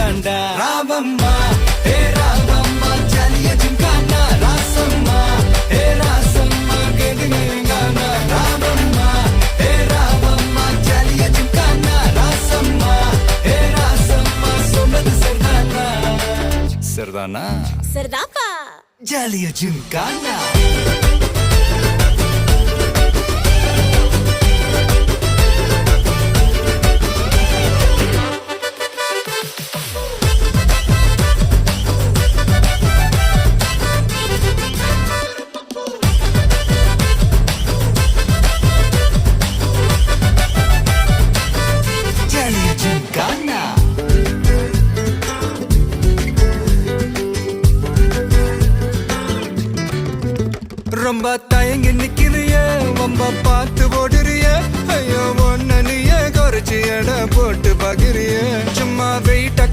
தாண்டா ராவம்மா ஹே ராவம்மா ஜலிய ஜிம்கானா ராசம்மா ஹே ராசம்மா கேடுங்கானா ராவம்மா ஹே ராவம்மா ஜலிய ஜிம்கானா ராசம்மா ஹே ராசம்மா சொன்னது சரிதானா சரிதானா சரிதாப்பா ஜலிய ஜிம்கானா ரொம்ப தயங்கி நிக்கிறிய ரொம்ப பார்த்து ஓடுறிய ஐயோ ஒன்ன நீயே குறைச்சி எடை போட்டு பகிரிய சும்மா வெயிட்ட